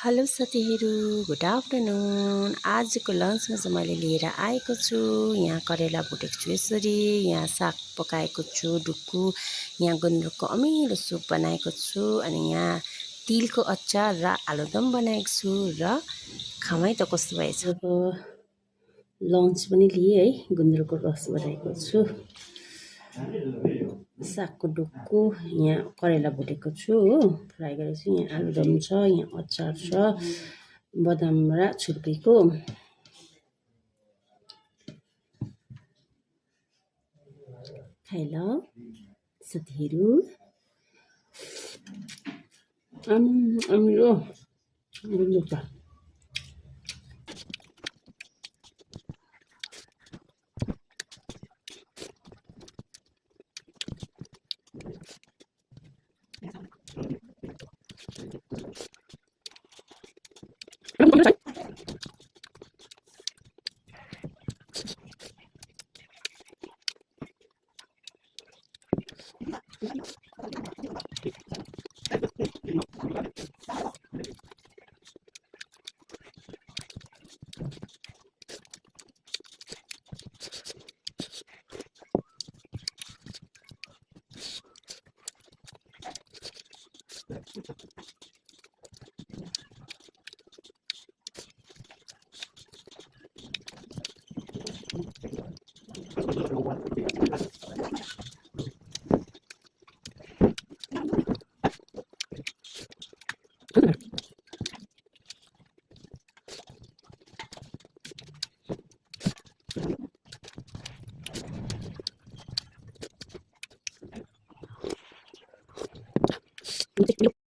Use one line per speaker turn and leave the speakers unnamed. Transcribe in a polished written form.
Hello साथीहरू, good afternoon. आजको लन्चमा चाहिँ मैले लिएर आएको छु। यहाँ करेला भुटेको छु यसरी, यहाँ साग पकाएको छु डुकु, यहाँ गुन्द्रुकको अमिलो सुप बनाएको छु, अनि यहाँ तिलको अचार र आलुदम बनाएको छु र खामै त कस्तो भएछ। अब लन्च पनि लिएँ है, गुन्द्रुकको रस बनाएको छु, सागको डुक्कु, यहाँ करेला भुटेको छु हो, फ्राई गरेको छु, यहाँ आलुदम छ, यहाँ अचार छ, बदाम र छुर्पीको। खाइ ल साथीहरू, अमिलो गुन्द्रुक छ।